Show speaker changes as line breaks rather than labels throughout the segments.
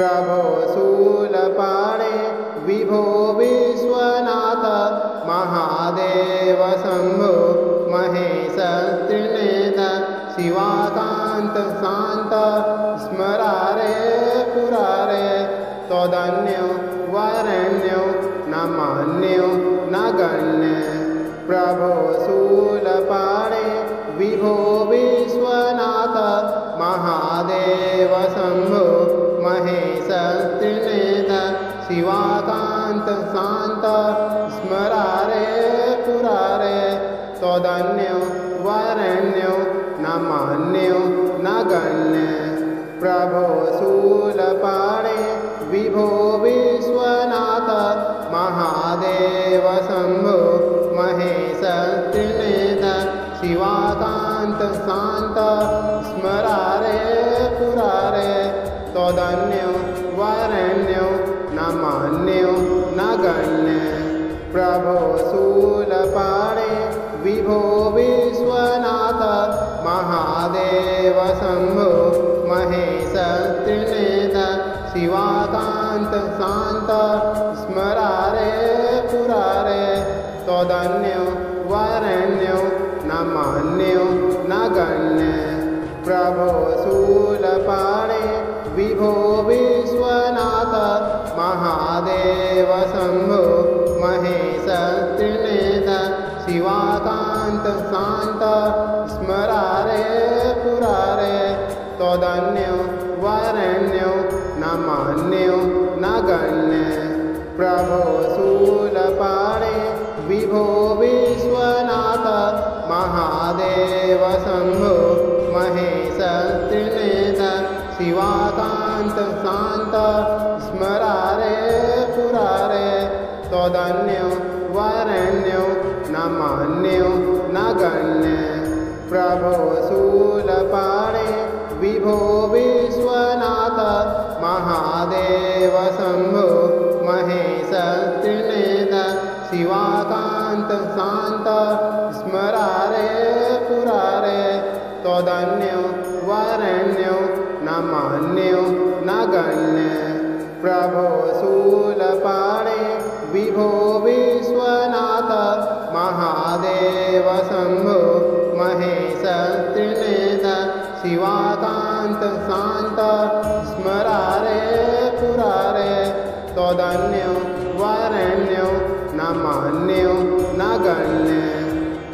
प्रभो शूलपाणे विभो विश्वनाथ महादेव शम्भो महेश त्रिनेत्र शिवाकान्त शान्त स्मरारे पुरारे त्वदन्यो वरेण्यो न मान्यो न गण्य प्रभो शूलपाणे विभो विश्वनाथ महादेव शम्भो महेश त्रिनेत्र शिवाकान्त शान्त स्मरारे पुरारे त्वदन्यो वरेण्यो न मान्यो न गण्य प्रभो शूलपाणे विभो विश्वनाथ महादेव शम्भो महेश त्रिनेत्र शिवाकान्त शान्त स्मरारे पुरारे त्वदन्यो वरेण्यो न मान्यो न गण्य प्रभो शूलपाणे विभो विश्वनाथ महादेव शम्भो महेश त्रिनेत्र शिवाकान्त शान्त स्मरारे पुरारे त्वदन्यो वरेण्यो न मान्यो न गण्य प्रभो शूलपाणे विभो विश्वनाथ महादेव शम्भो महेश त्रिनेत्र शिवाकान्त शान्त स्मरारे पुरारे त्वदन्यो वरेण्यो न मान्यो न गण्य प्रभो शूलपाणे विभो विश्वनाथ महादेव शम्भो महेश त्रिनेत्र शिवाकान्त शान्त स्मरारे पुरारे त्वदन्यो वरेण्यो न मान्यो न गण्य प्रभो शूलपाणे विभो विश्वनाथ महादेव शम्भो महेश त्रिनेत्र शिवाकान्त शान्त स्मरारे पुरारे त्वदन्यो वरेण्यो न मान्यो न गण्य प्रभो शूलपाणे विभो विश्वनाथ महादेव शम्भो महेश त्रिनेत्र शिवाकान्त शान्त स्मरारे पुरारे त्वदन्यो वरेण्यो न मान्यो न गण्य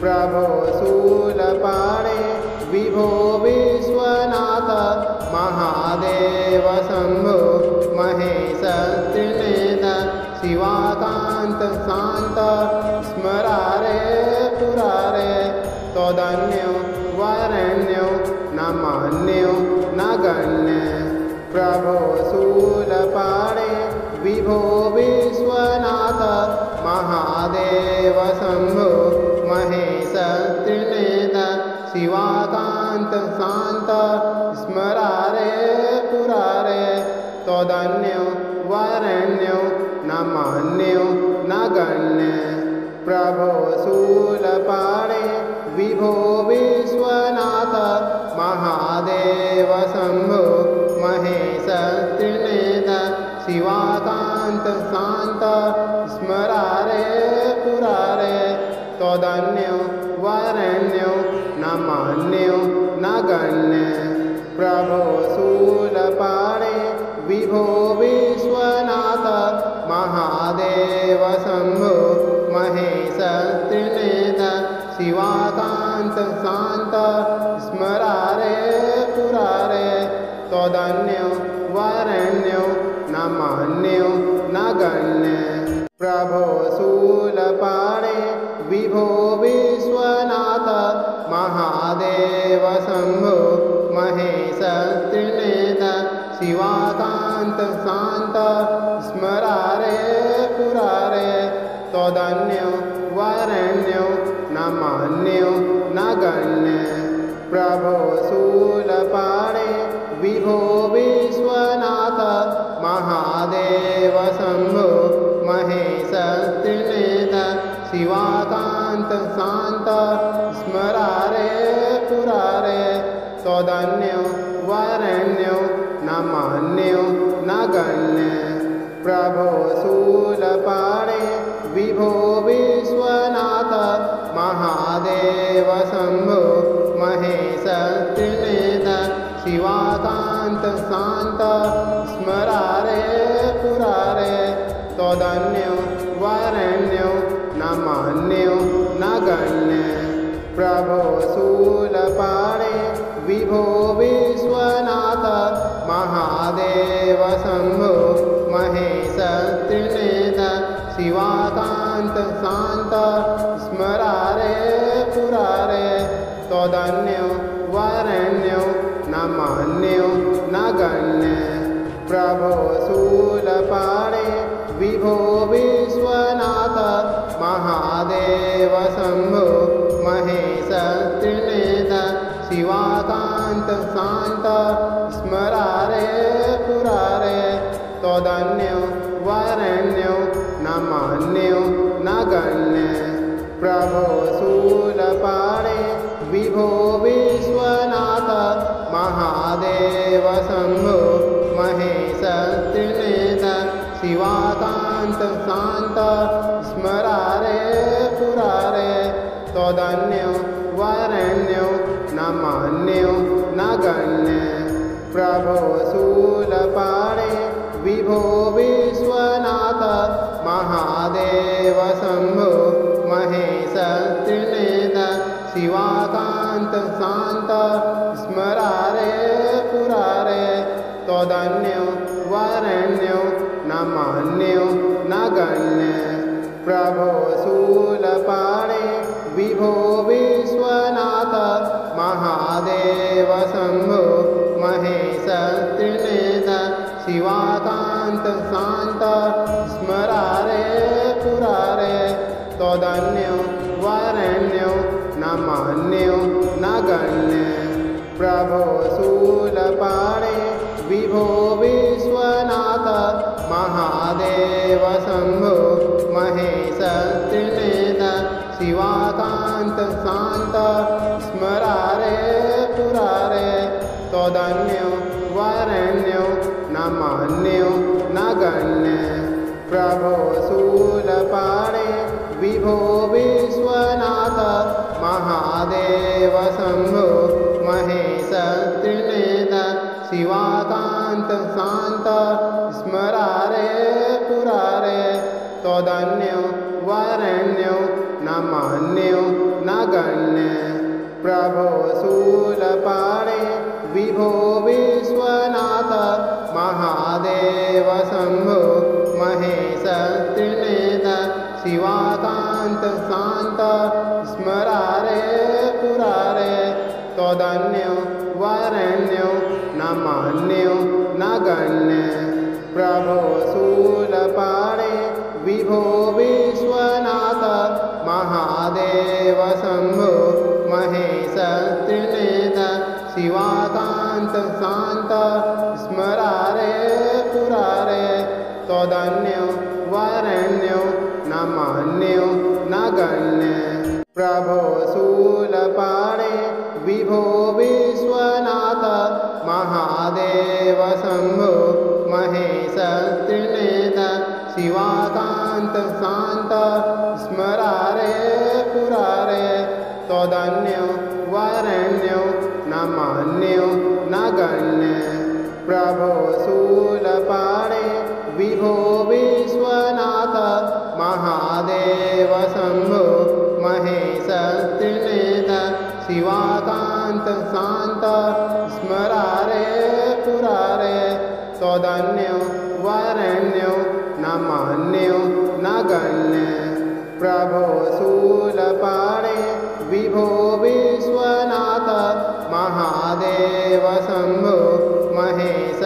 प्रभो शूलपाणे विभो विश्वनाथ महादेव शम्भो महेश त्रिनेत्र शिवाकान्त शान्त स्मरारे पुरारे त्वदन्यो वरेण्यो न मान्यो न गण्य प्रभो शूलपाणे विभो विश्वनाथ महादेव शम्भो महेश त्रिनेत्र शिवाकान्त शान्त स्मरारे पुरारे त्वदन्यो वरेण्यो न मान्यो न गण्य प्रभो शूलपाणे विभो विश्वनाथ महादेव शम्भो महेश त्रिनेत्र शिवाकान्त शान्त स्मरारे पुरारे त्वदन्यो वरेण्यो न मान्यो न गण्य प्रभो शूलपाणे विभो विश्वनाथ महादेव शम्भो महेश त्रिनेत्र शिवाकान्त शान्त स्मरारे पुरारे त्वदन्यो वरेण्यो न मान्यो न गण्य प्रभो शूलपाणे विभो विश्वनाथ महादेव शम्भो महेश त्रिनेत्र शिवाकान्त शान्त स्मरारे पुरारे त्वदन्यो वरेण्यो न मान्यो न गण्य प्रभो शूलपाणे विभो विश्वनाथ महादेव शम्भो महेश त्रिनेत्र शिवाकान्त शान्त स्मरारे पुरारे त्वदन्यो वरेण्यो न मान्यो न गण्य प्रभो शूलपाणे विभो विश्वनाथ महादेव शम्भो महेश त्रिनेत्र शिवाकान्त शान्त स्मरारे पुरारे त्वदन्यो वरेण्यो न मान्यो न गण्य प्रभो शूलपाणे विभो विश्वनाथ महादेव शम्भो महेश त्रिनेत्र शिवाकान्त शान्त स्मरारे पुरारे त्वदन्यो वरेण्यो न मान्यो न गण्य प्रभो शूलपाणे विभो विश्वनाथ महादेव शम्भो महेश त्रिनेत्र शिवाकान्त शान्त स्मरारे पुरारे त्वदन्यो वरेण्यो न मान्यो न गण्य प्रभो शूलपाणे विभो विश्वनाथ महादेव शम्भो महेश त्रिनेत्र शिवाकान्त शान्त स्मरारे पुरारे त्वदन्यो वरेण्यो न मान्यो न गण्य प्रभो शूलपाणे विभो विश्वनाथ महादेव शम्भो महेश त्रिनेत्र शिवाकान्त शान्त स्मरारे पुरारे त्वदन्यो वरेण्यो न मान्यो न गण्य प्रभो शूलपाणे विभो विश्वनाथ महादेव शम्भो महेश त्रिनेत्र शिवाकान्त शान्त स्मरारे पुरारे त्वदन्यो वरेण्यो न मान्यो न गण्य प्रभो शूलपाणे विभो विश्वनाथ महादेव शम्भो महेश त्रिनेत्र शिवाकान्त शान्त स्मरारे पुरारे त्वदन्यो वरेण्यो न मान्यो न गण्य प्रभो शूलपाणे विभो विश्वनाथ महादेव शम्भो महेश त्रिनेत्र शिवाकान्त शान्त स्मरारे पुरारे त्वदन्यो वरेण्यो न मान्यो न गण्य प्रभो शूलपाणे विभो विश्वनाथ महादेव शम्भो महेश त्रिनेत्र शिवाकान्त शान्त स्मरारे पुरारे त्वदन्यो वरेण्यो न मान्यो न गण्य प्रभो शूलपाणे विभो विश्वनाथ महादेव शम्भो महेश त्रिनेत्र शिवाकान्त शान्त स्मरारे पुरारे त्वदन्यो वरेण्यो न मान्यो न गण्य प्रभो शूलपाणे विभो विश्वनाथ महादेव शम्भो महेश त्रिनेत्र शिवाकान्त शान्त स्मरारे पुरारे त्वदन्यो वरेण्यो न मान्यो न गण्य प्रभो शूलपाणे विभो विश्वनाथ महादेव शम्भो महेश त्रिनेत्र शिवाकान्त शान्त स्मरारे पुरारे त्वदन्यो वरेण्यो न मान्यो न गण्य प्रभो शूलपाणे विभो विश्वनाथ महादेव शम्भो महेश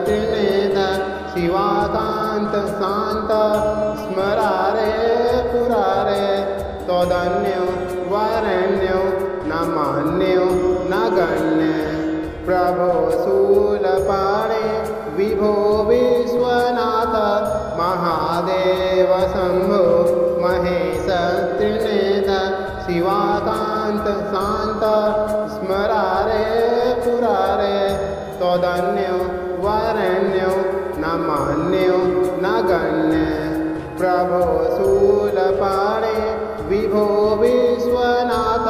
त्रिनेत्र शिवाकान्त शान्त स्मरारे पुरारे त्वदन्यो वरेण्यो न मान्यो न गण्य प्रभो शूलपाणे विभो विश्वनाथ महादेव शम्भो महेश त्रिनेत्र शिवाकान्त शान्त स्मरारे पुरा त्वदन्यो वरेण्यो न मन्यो न गण्य प्रभो शूलपाणे विभो विश्वनाथ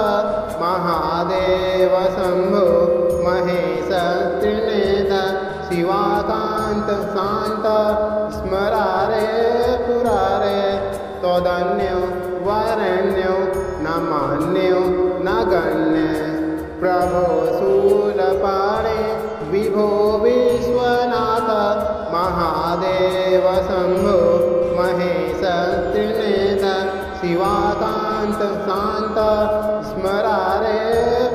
महादेव शम्भो महेश त्रिनेत्र शिवाकान्त शान्त स्मरारे पुरारे त्वदन्यो वरेण्यो न मन्यो न गण्य प्रभो शूलपाणे विभो विश्वनाथ महादेव शम्भो महेश त्रिनेत्र शिवाकान्त शान्त स्मरारे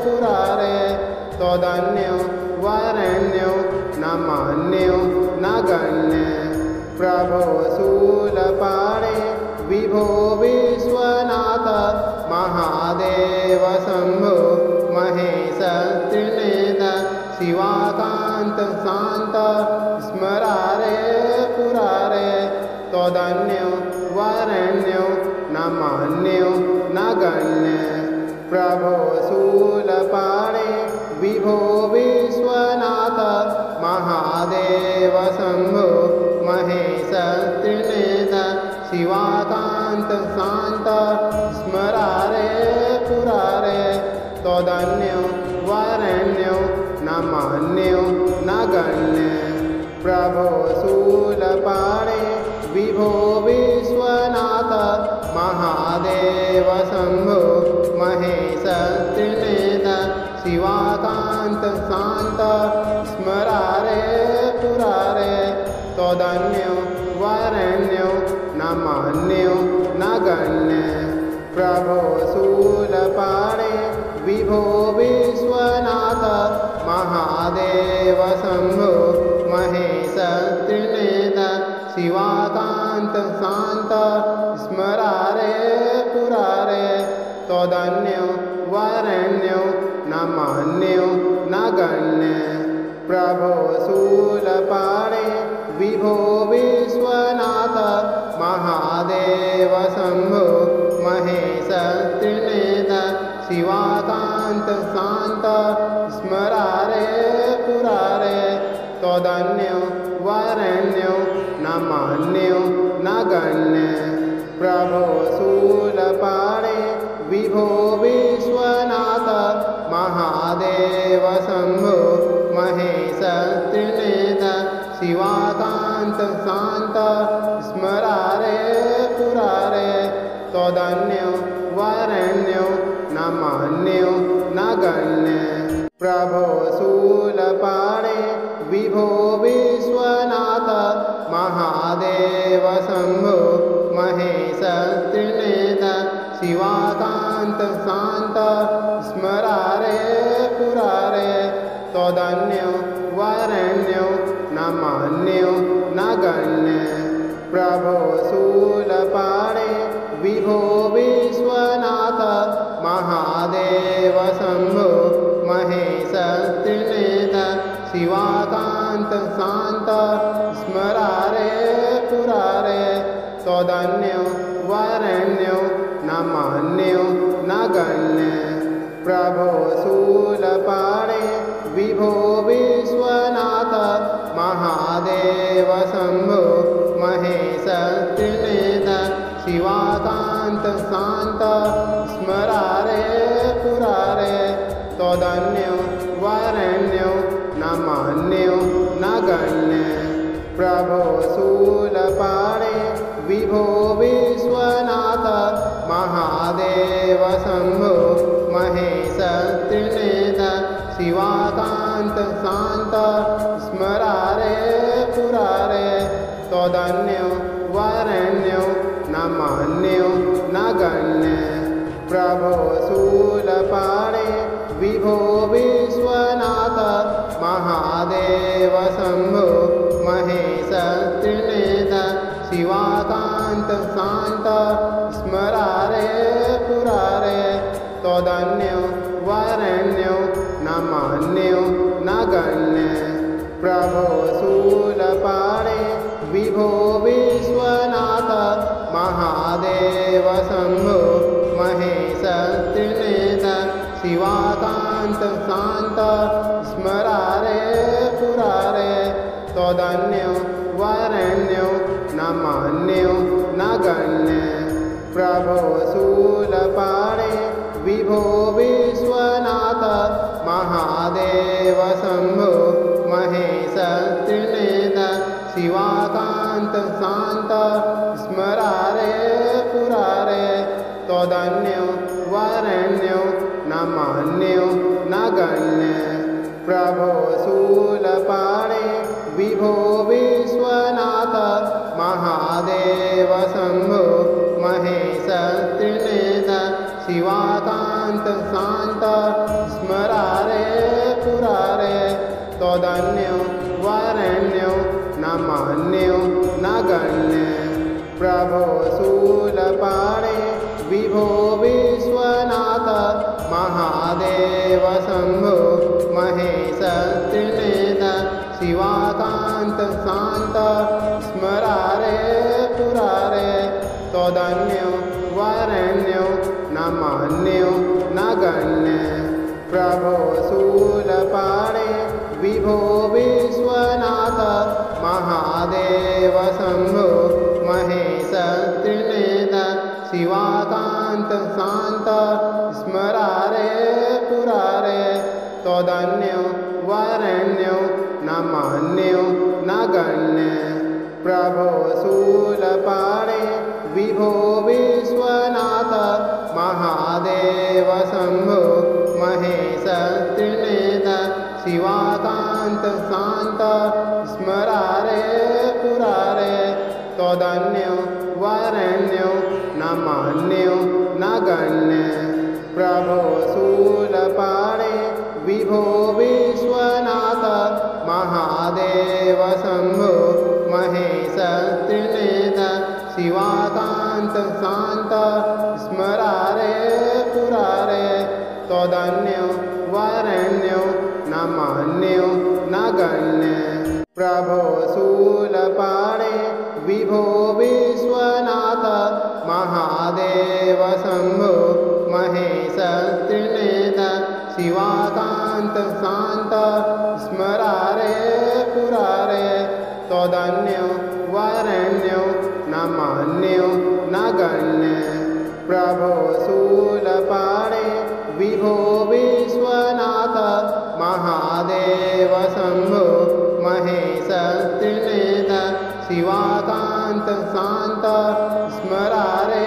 पुरारे त्वदन्यो वरेण्यो न मन्यो न गण्य प्रभो शूलपाणे विभो विश्वनाथ महादेव शम्भो महेश त्रिनेत्र शिवाकान्त शान्त स्मरारे पुरारे त्वदन्यो वरेण्यो न मन्यो न गण्य प्रभो शूलपाणे विभो विश्वनाथ महादेव शम्भो महेश त्रिनेत्र शिवाकान्त शान्त स्मरारे पुरारे त्वदन्यो वरेण्यो न मन्यो न गण्य प्रभो शूलपाणे विभो विश्वनाथ महादेव शम्भो महेश त्रिनेत्र शिवाकान्त शान्त स्मरारे पुरारे त्वदन्यो वरेण्यो न मन्यो न गण्य प्रभो शूलपाणे विभो विश्वनाथ महादेव शम्भो महेश त्रिनेत्र शिवाकान्त शान्त स्मरारे पुरारे त्वदन्यो वरेण्यो न मन्यो न गण्य प्रभो शूलपाणे विभो विश्वनाथ महादेव शम्भो महेश त्रिनेत्र शिवाकान्त शान्त स्मरारे पुरारे त्वदन्यो वरेण्यो न मन्यो न गण्य प्रभो शूलपाणे विभो विश्वनाथ महादेव शम्भो महेश त्रिनेत्र शिवाकान्त शान्त स्मरारे पुरारे त्वदन्यो वरेण्यो न मन्यो न गण्य प्रभो शूलपाणे विभो विश्वनाथ महादेव शम्भो महेश त्रिनेत्र शिवाकान्त शान्त स्मरारे पुरारे त्वदन्यो वरेण्यो न मन्यो न गण्य प्रभो शूलपाणे विभो विश्वनाथ महादेव शम्भो महेश त्रिनेत्र शिवाकान्त शान्त स्मरारे पुरारे त्वदन्यो वरेण्यो न मन्यो न गण्य प्रभो शूलपाणे विभो विश्वनाथ महादेव शम्भो महेश त्रिनेत्र शिवाकान्त शान्त स्मरारे पुरारे त्वदन्यो वरेण्यो न मन्यो न गण्य प्रभो शूलपाणे विभो विश्वनाथ महादेव शम्भो महेश त्रिनेत्र शिवाकान्त शान्त स्मरारे पुरारे त्वदन्यो वरेण्यो न मन्यो न गण्य प्रभो शूलपाणे विभो विश्वनाथ महादेव शम्भो महेश त्रिनेत्र शिवाकान्त शान्त स्मरारे पुरारे त्वदन्यो वरेण्यो न मन्यो न गण्य प्रभो शूलपाणे विभो विश्वनाथ महादेव शम्भो महेश त्रिनेत्र शिवाकान्त शान्त स्मरारे पुरारे त्वदन्यो वरेण्यो न मन्यो न गण्य प्रभो शूलपाणे विभो विश्वनाथ महादेव शम्भो महेश त्रिनेत्र शिवाकान्त शान्त स्मरारे पुरारे त्वदन्यो वरेण्यो न मन्यो न गण्य प्रभो शूलपाणे विभो विश्वनाथ महादेव शम्भो महेश त्रिनेत्र शिवाकान्त शान्त स्मरारे पुरारे त्वदन्यो वरेण्यो न मन्यो न गण्य प्रभो शूलपाणे विभो विश्वनाथ महादेव शम्भो महेश त्रिनेत्र शिवाकान्त शान्त स्मरारे पुरारे त्वदन्यो वरेण्यो न मन्यो न गण्य प्रभो शूलपाणे विभो विश्वनाथ महादेव शम्भो महेश त्रिनेत्र शिवाकान्त शान्त स्मरारे पुरारे त्वदन्यो वरेण्यो न मन्यो न गण्य प्रभो शूलपाणे विभो विश्वनाथ महादेव शम्भो महेश त्रिनेत्र शिवाकान्त शान्त स्मरारे पुरारे त्वदन्यो वरेण्यो न मन्यो न गण्य प्रभो शूलपाणे विभो विश्वनाथ महादेव शम्भो महेश त्रिनेत्र शिवाकान्त शान्त स्मरारे पुरारे त्वदन्यो वरेण्यो न मन्यो न गण्य प्रभो शूलपाणे विभो विश्वनाथ महादेव शम्भो महेश त्रिनेत्र शिवाकान्त शान्त स्मरारे पुरारे त्वदन्यो वरेण्यो न मन्यो न गण्य प्रभो शूलपाणे विभो विश्वनाथ महादेव शम्भो महेश त्रिनेत्र शिवाकान्त शान्त स्मरारे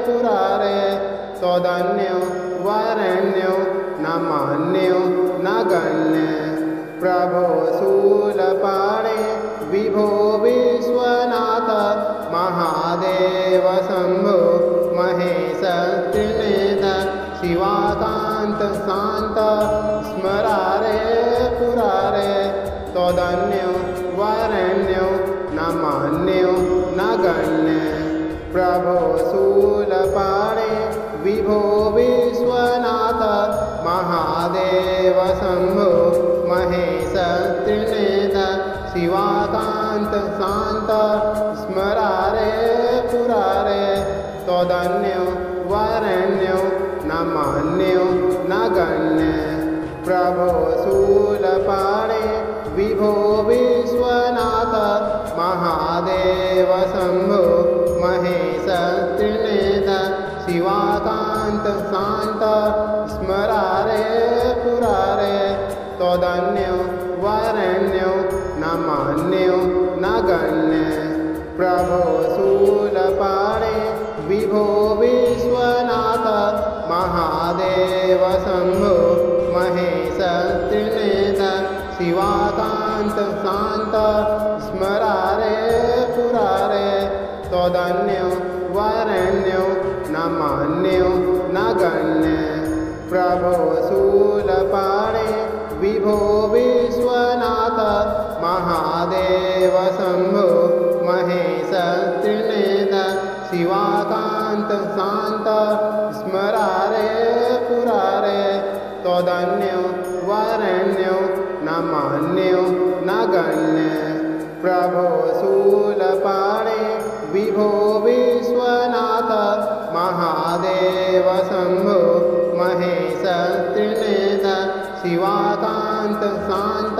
पुरारे त्वदन्यो वरेण्यो न मन्यो न गण्य प्रभो शूलपाणे विभो विश्वनाथ महादेव शम्भो महेश त्रिनेत्र शिवाकान्त शान्त स्मरारे पुरारे त्वदन्यो वरेण्यो न मन्यो न गण्य प्रभो शूलपाणे विभो विश्वनाथ महादेव शम्भो महेश त्रिनेत्र शिवाकान्त शान्त स्मरारे पुरारे त्वदन्यो वरेण्यो न मन्यो न गण्य प्रभो शूलपाणे विभो विश्वनाथ महादेव शम्भो महेश त्रिनेत्र शिवाकान्त शान्त स्मरारे पुरारे त्वदन्यो वरेण्यो न मन्यो न गण्य प्रभो शूलपाणे विभो विश्वनाथ महादेव शम्भो महेश त्रिनेत्र शिवाकान्त शान्त स्मरारे पुरारे त्वदन्यो वरेण्यो न मन्यो न गण्य प्रभो शूलपाणे विभो विश्वनाथ महादेव शम्भो महेश त्रिनेत्र शिवाकान्त शान्त स्मरारे पुरारे त्वदन्यो वरेण्यो न मन्यो न गण्य प्रभो शूलपाणे विभो विश्वनाथ महादेव शम्भो महेश त्रिनेत्र शिवाकान्त शान्त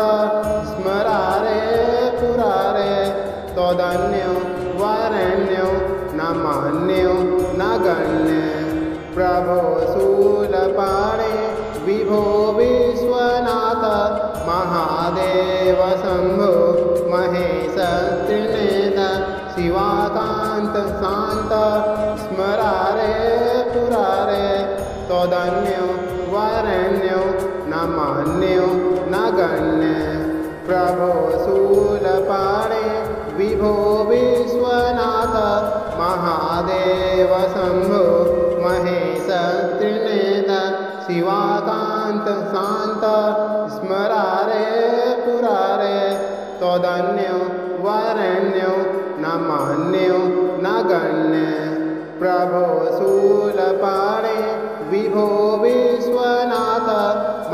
स्मरारे पुरा त्वदन्यो वरेण्यो न मन्यो न गण्य प्रभो शूलपाणे विभो विश्वनाथ महादेव शम्भो महेश त्रिनेत्र शिवाकान्त शान्त स्मरारे पुरारे त्वदन्यो वरेण्यो न मन्यो न गण्य प्रभो शूलपाणे विभो विश्वनाथ महादेव शम्भो महेश त्रिनेत्र शिवाकान्त शान्त स्मरारे पुरारे त्वदन्यो वरेण्यो न मन्यो न गण्य प्रभो शूलपाणे विभो विश्वनाथ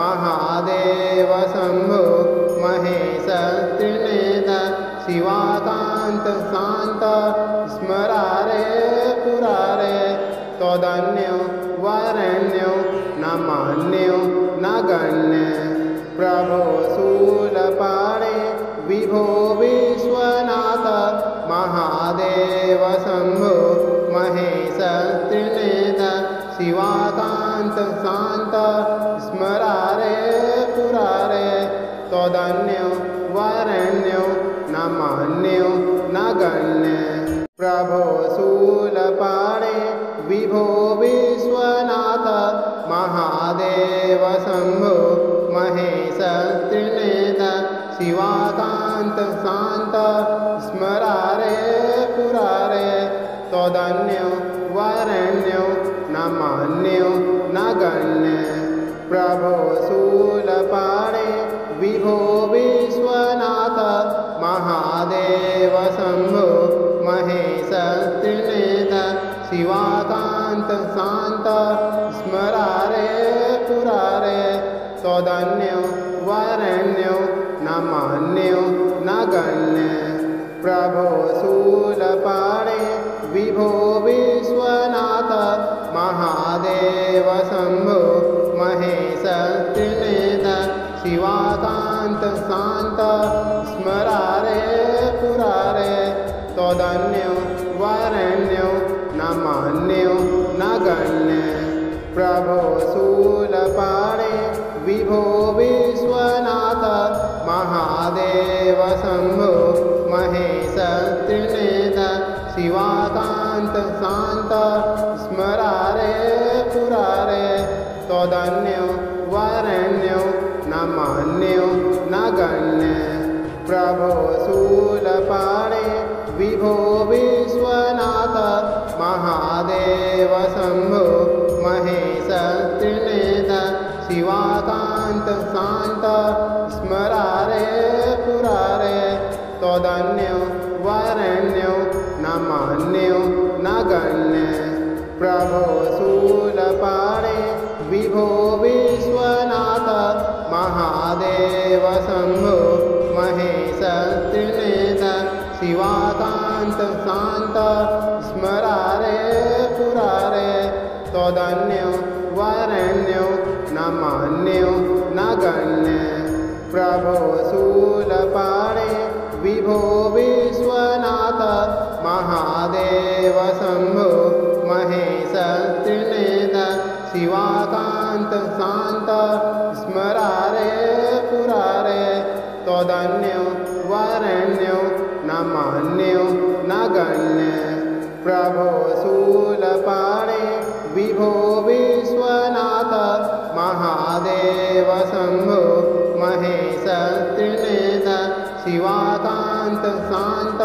महादेव शम्भो महेश त्रिनेत्र शिवाकान्त शान्त स्मरारे पुरारे त्वदन्यो वरेण्यो न मन्यो न गण्य प्रभो शूलपाणे विभो विश्वनाथ महादेव शम्भो महेश त्रिनेत्र शिवाकान्त शान्त स्मरारे पुरारे त्वदन्यो वरेण्यो न मन्यो न गण्य प्रभो शूलपाणे विभो विश्वनाथ महादेव शम्भो महेश त्रिनेत्र शिवाकान्त शान्त स्मरारे पुरारे त्वदन्यो वरेण्यो न मन्यो न गण्य प्रभो शूलपाणे विभो विश्वनाथ महादेव शम्भो महेश त्रिनेत्र शिवाकान्त शान्त स्मरारे पुरारे त्वदन्यो वरेण्यो न मन्यो न गण्य प्रभो शूलपाणे विभो विश्वनाथ महादेव शम्भो महेश त्रिनेत्र शिवाकान्त शान्त स्मरारे पुरारे त्वदन्यो वरेण्यो न मन्यो न गण्य प्रभो शूलपाणे विभो विश्वनाथ महादेव शम्भो महेश त्रिनेत्र शिवाकान्त शान्त स्मरारे पुरारे त्वदन्यो वरेण्यो न मन्यो न गण्य प्रभो शूलपाणे विभो विश्वनाथ महादेव शम्भो महेश त्रिनेत्र शिवाकान्त शान्त स्मरारे पुरारे त्वदन्यो वरेण्यो न मन्यो न गण्य प्रभो शूलपाणे विभो विश्वनाथ महादेव शम्भो महेश त्रिनेत्र शिवाकान्त शान्त स्मरारे पुरारे त्वदन्यो वरेण्यो न मन्यो न गण्य प्रभो शूलपाणे विभो विश्वनाथ महादेव शम्भो महेश त्रिनेत्र शिवाकान्त शान्त स्मरारे पुरारे त्वदन्यो वरेण्यो न मन्यो न गण्य प्रभो शूलपाणे विभो विश्वनाथ महादेव शम्भो महेश त्रिनेत्र शिवाकान्त शान्त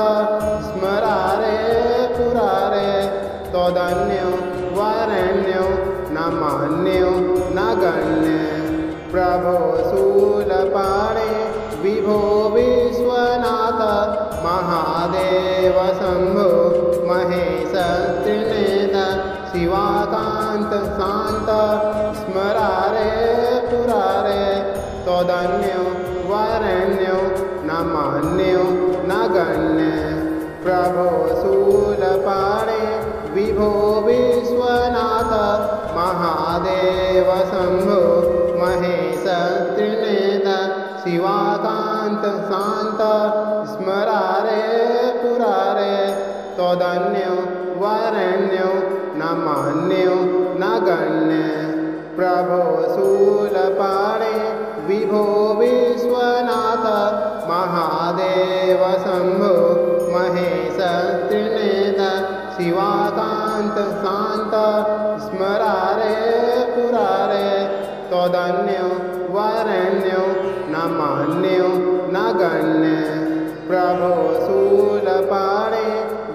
स्मरारे पुरारे त्वदन्यो वरेण्यो न मन्यो न गण्य प्रभो शूलपाणे विभो विश्वनाथ महादेव शम्भो महेश त्रिनेत्र शिवाकान्त शान्त स्मरारे पुरारे त्वदन्यो वरेण्यो न मन्यो न गण्य प्रभो शूलपाणे विभो विश्वनाथ महादेव शम्भो महेश त्रिनेत्र शिवाकान्त शान्त स्मरारे पुरा त्वदन्यो वरेण्यो न मन्यो न गण्य प्रभो शूलपाणे विभो विश्वनाथ महादेव शम्भो महेश त्रिनेत्र शिवाकान्त शान्त स्मरारे पुरारे त्वदन्यो वरेण्यो न मन्यो न गण्य प्रभो शूलपाणे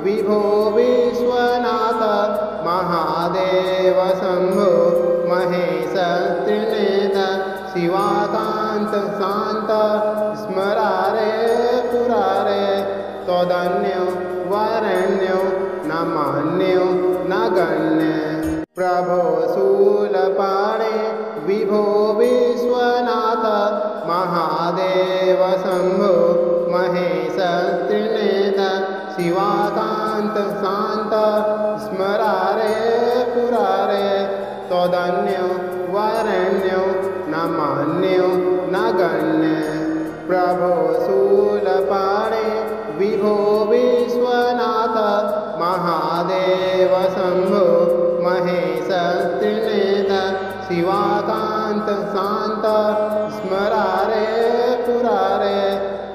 विभो विश्वनाथ महादेव शम्भो महेश त्रिनेत्र शिवाकान्त शान्त स्मरारे पुरारे त्वदन्यो वरेण्यो न मन्यो न गण्य प्रभो शूलपाणे विभो विश्वनाथ महादेव शम्भो महेश त्रिनेत्र शिवाकान्त शान्त स्मरारे पुरारे त्वदन्यो वरेण्यो न मन्यो न गण्य प्रभो शूलपाणे विभो विश्वनाथ महादेव शम्भो महेश त्रिनेत्र शिवाकान्त शान्त स्मरारे पुरारे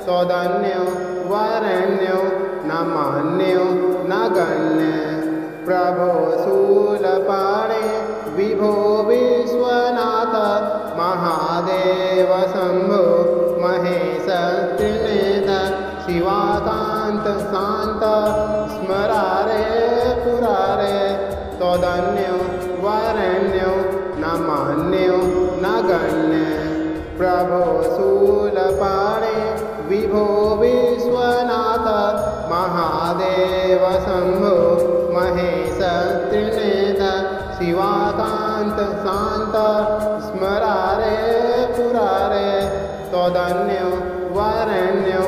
त्वदन्यो वरेण्यो न मन्यो न गण्य प्रभो शूलपाणे विभो विश्वनाथ महादेव शम्भो महेश त्रिनेत्र शिवाकान्त शान्त स्मरारे पुरारे त्वदन्यो वरेण्यो न मन्यो न गण्य प्रभो शूलपाणे विभो विश्वनाथ महादेव शम्भो महेश त्रिनेत्र शिवाकान्त शान्त स्मरारे पुरारे त्वदन्यो वरेण्यो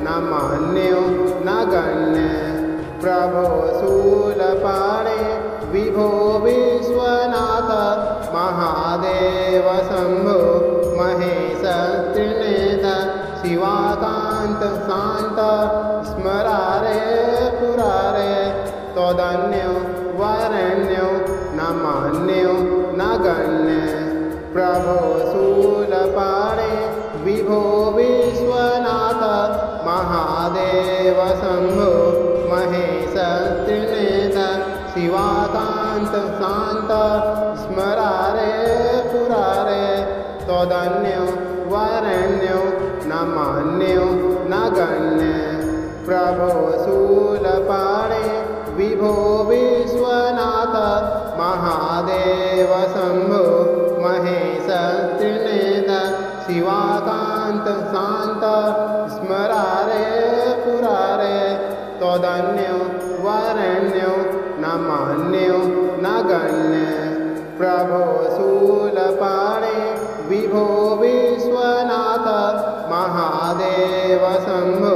न मन्यो न गण्य प्रभो शूलपाणे विभो विश्वनाथ महादेव शम्भो महेश त्रिनेत्र शिवाकान्त शान्त स्मरारे पुरारे त्वदन्यो वरेण्यो न मन्यो न गण्य प्रभो शूलपाणे विभो विश्वनाथ महादेव शम्भो महेश त्रिनेत्र शिवाकान्त शान्त स्मरारे पुरारे त्वदन्यो वरेण्यो न मन्यो न गण्य प्रभो शूलपाणे विभो विश्वनाथ महादेव शम्भो महेश त्रिनेत्र शिवाकान्त शान्त स्मरारे पुरारे त्वदन्यो वरेण्यो न मन्यो न गण्य प्रभो शूलपाणे विभो विश्वनाथ महादेव शम्भो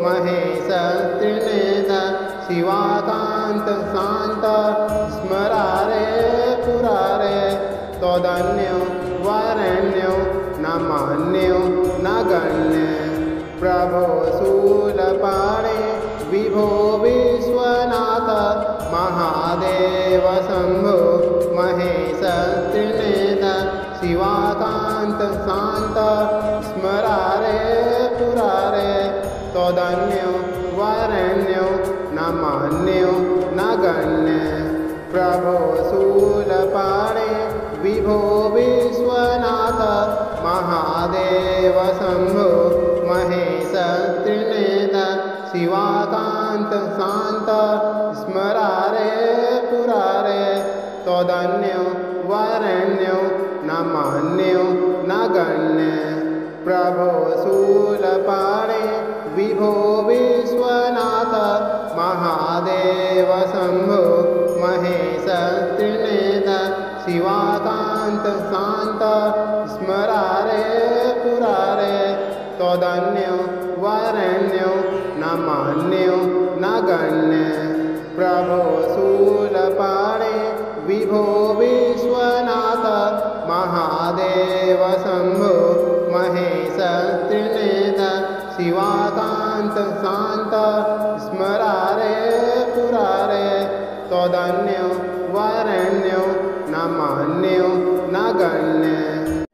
महेश त्रिनेत्र शिवाकान्त शान्त स्मरारे पुरारे त्वदन्यो वरेण्यो न मन्यो न गण्य प्रभो शूलपाणे विभो विश्वनाथ महादेव शम्भो महेश त्रिनेत्र शिवाकान्त शान्त स्मरारे पुरारे त्वदन्यो वरेण्यो न मन्यो न गण्य प्रभो शूलपाणे विभो विश्वनाथ महादेव शम्भो महेश त्रिनेत्र शिवाकान्त शान्त स्मरारे पुरारे त्वदन्यो वरेण्यो न मन्यो न गण्य प्रभो शूलपाणे विभो विश्वनाथ महादेव शम्भो महेश त्रिनेत्र शिवाकान्त शान्त स्मरारे पुरारे त्वदन्यो वरेण्यो न मन्यो न गण्य प्रभो शूलपाणे विभो विश्वनाथ महादेव शम्भो महेश त्रिनेत्र शिवाकान्त शान्त स्मरारे पुरारे त्वदन्यो वरेण्यो न मन्यो न गण्य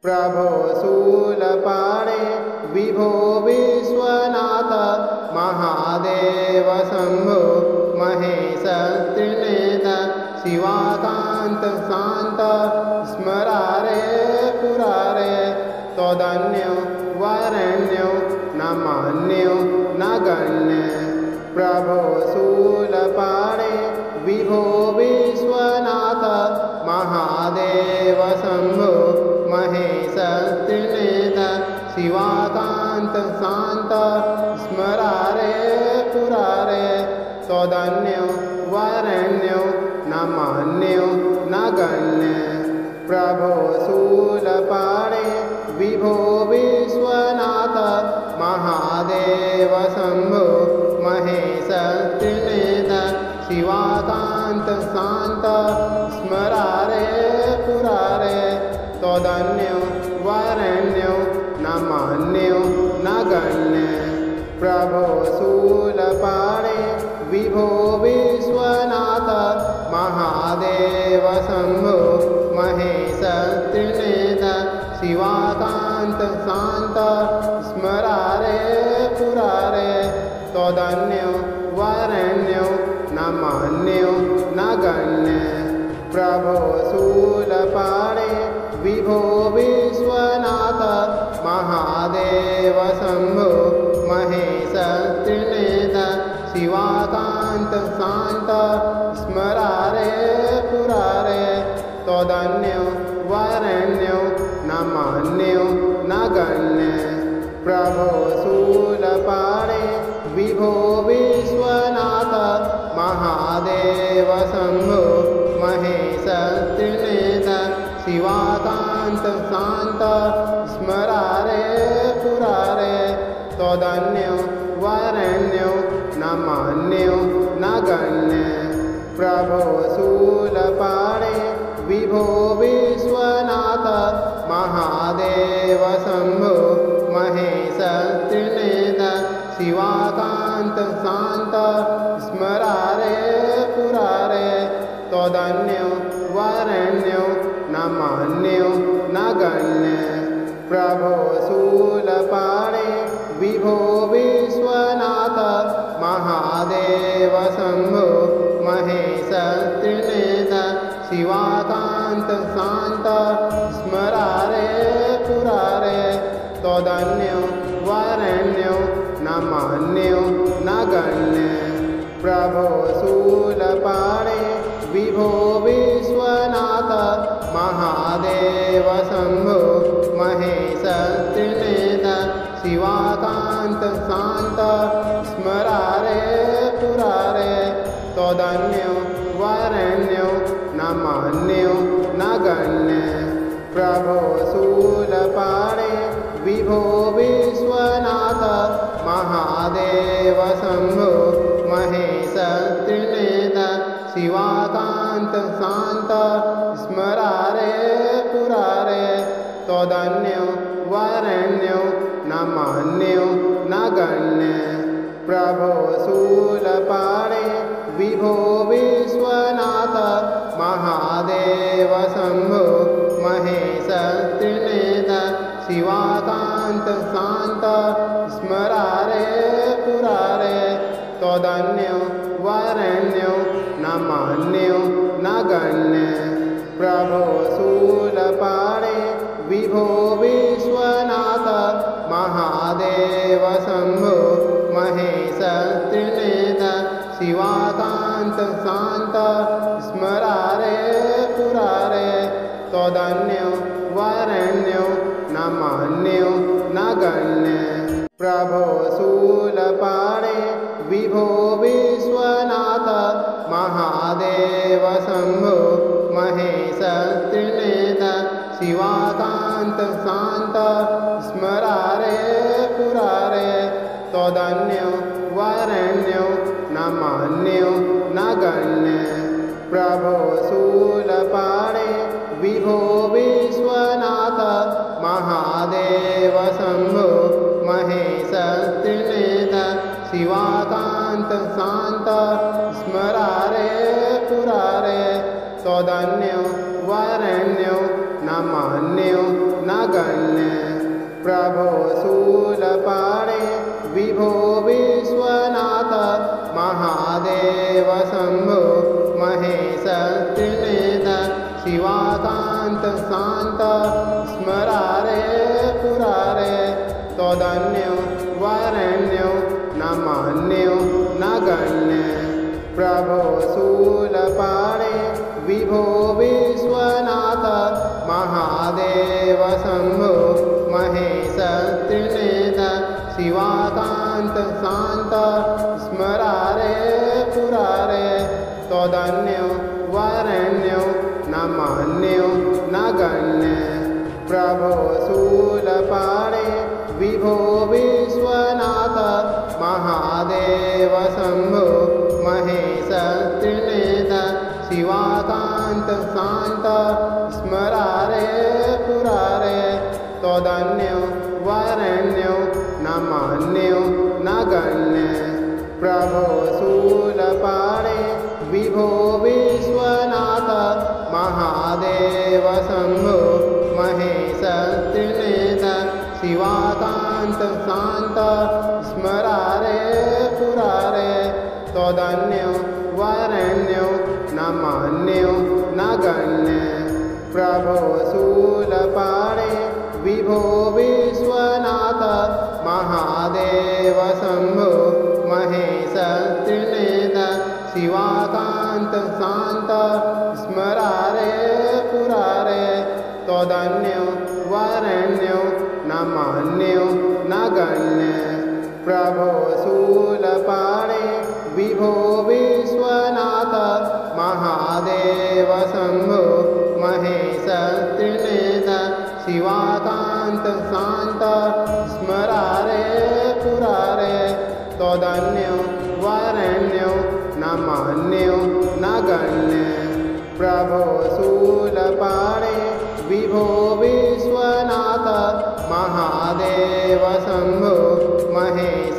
प्रभो शूलपाणे विभो विश्वनाथ महादेव शम्भो महेश त्रिनेत्र शिवाकान्त शान्त स्मरारे पुरारे त्वदन्यो वरेण्यो न मन्यो न गण्य प्रभो शूलपाणे विभो विश्वनाथ महादेव शम्भो महेश त्रिनेत्र शिवाकान्त शान्त स्मरारे पुरारे त्वदन्यो वरेण्यो न मन्यो न गण्य प्रभो शूलपाणे विभो विश्वनाथ महादेव शम्भो महेश त्रिनेत्र शिवाकान्त शान्त स्मरारे पुरारे त्वदन्यो वरेण्यो न मन्यो न गण्य प्रभो शूलपाणे विभो विश्वनाथ महादेव शम्भो महेश त्रिनेत्र शिवाकान्त शान्त स्मरारे पुरारे त्वदन्यो वरेण्यो न मन्यो न गण्य प्रभो शूलपाणे विभो विश्वनाथ महादेव शम्भो महेश त्रिनेत्र शिवाकान्त शान्त स्मरारे पुरारे त्वदन्यो वरेण्यो न मन्यो न गण्य प्रभो शूलपाणे विभो विश्वनाथ महादेव शम्भो महेश त्रिनेत्र शिवाकान्त शान्त स्मरारे पुरारे त्वदन्यो वरेण्यो न मन्यो न गण्य प्रभो शूलपाणे विभो विश्वनाथ महादेव शम्भो महेश त्रिनेत्र शिवाकान्त शान्त स्मरारे पुरारे त्वदन्यो वरेण्यो न मन्यो न गण्य प्रभो शूलपाणे विभो विश्वनाथ महादेव शम्भो महेश त्रिनेत्र शिवाकान्त शान्त स्मरारे पुरारे त्वदन्यो वरेण्यो न मन्यो न गण्य प्रभो शूलपाणे विभो विश्वनाथ महादेव शम्भो महेश त्रिनेत्र शिवाकान्त शान्त स्मरारे पुरारे त्वदन्यो वरेण्यो न मन्यो न गण्य प्रभो शूलपाणे विभो विश्वनाथ महादेव शम्भो महेश त्रिनेत्र शिवाकान्त शान्त स्मरारे पुरारे त्वदन्यो वरेण्यो न मन्यो न गण्य प्रभो शूलपाणे विभो विश्वनाथ महादेव शम्भो महेश त्रिनेत्र शिवाकान्त शान्त स्मरारे पुरारे त्वदन्यो वरेण्यो न मन्यो न गण्य प्रभो शूलपाणे विभो विश्वनाथ महादेव शम्भो महेश त्रिनेत्र शिवाकान्त शान्त स्मरारे पुरारे त्वदन्यो वरेण्यो न मन्यो न गण्य प्रभो शूलपाणे विभो विश्वनाथ महादेव शम्भो महेश त्रिनेत्र शिवाकान्त शान्त स्मरारे पुरारे त्वदन्यो वरेण्यो न मन्यो न गण्य प्रभो शूलपाणे विभो विश्वनाथ महादेव शम्भो महेश त्रिनेत्र शिवाकान्त शान्त स्मरारे पुरा त्वदन्यो वरेण्यो न मन्यो न गण्य प्रभो शूलपाणे विभो विश्वनाथ महादेव शम्भो महेश त्रिनेत्र शिवाकान्त शान्त स्मरारे पुरारे त्वदन्यो वरेण्यो न मन्यो न गण्य प्रभो शूलपाणे विभो विश्वनाथ महादेव शम्भो महेश त्रिनेत्र शिवाकान्त शान्त स्मरारे पुरारे त्वदन्यो वरेण्यो न मन्यो न गण्य प्रभो शूलपाणे विभो विश्वनाथ महादेव शम्भो महेश त्रिनेत्र शिवाकान्त शान्त स्मरारे पुरारे त्वदन्यो वरेण्यो न मन्यो न गण्य प्रभो शूलपाणे विभो विश्वनाथ महादेव शम्भो महेश त्रिनेत्र शिवाकान्त शान्त स्मरारे पुरारे त्वदन्यो वरेण्यो न मन्यो न गण्य प्रभो शूलपाणे विभो विश्वनाथ महादेव शम्भो महेश त्रिनेत्र शिवाकान्त शान्त स्मरारे पुरारे त्वदन्यो वरेण्यो न मन्यो न गण्य प्रभो शूलपाणे विभो विश्वनाथ महादेव शम्भो महेश त्रिनेत्र शिवाकान्त शान्त स्मरारे पुरारे त्वदन्यो वरेण्यो न मन्यो न गण्य प्रभो शूलपाणे विभो विश्वनाथ महादेव शम्भो महेश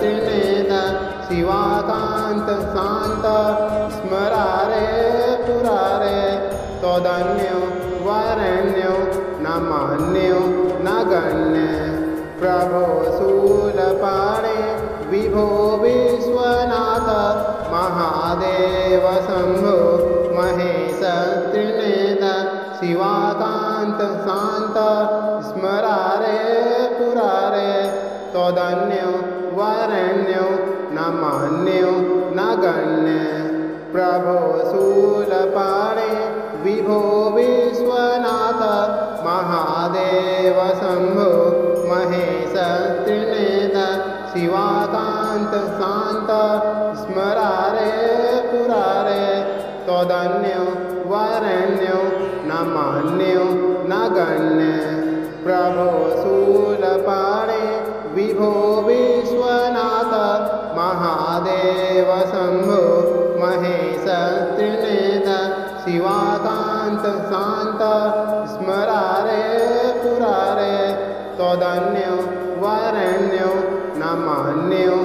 त्रिनेत्र शिवाकान्त शान्त स्मरारे पुरारे त्वदन्यो वरेण्यो न मन्यो न गण्य प्रभो शूलपाणे विभो विश्वनाथ महादेव शम्भो महेश त्रिनेत्र शिवाकान्त शान्त स्मरारे पुरारे त्वदन्यो वरेण्यो न मन्यो न गण्य प्रभो शूलपाणे विभो विश्वनाथ महादेव शम्भो महेश त्रिनेत्र शिवाकान्त शान्त स्मरारे पुरारे त्वदन्यो वरेण्यो न मन्यो न गण्य प्रभो शूलपाणे विभो विश्वनाथ महादेव शम्भो महेश त्रिनेत्र शिवाकान्त शान्त स्मरारे पुरारे त्वदन्यो वरेण्यो न मन्यो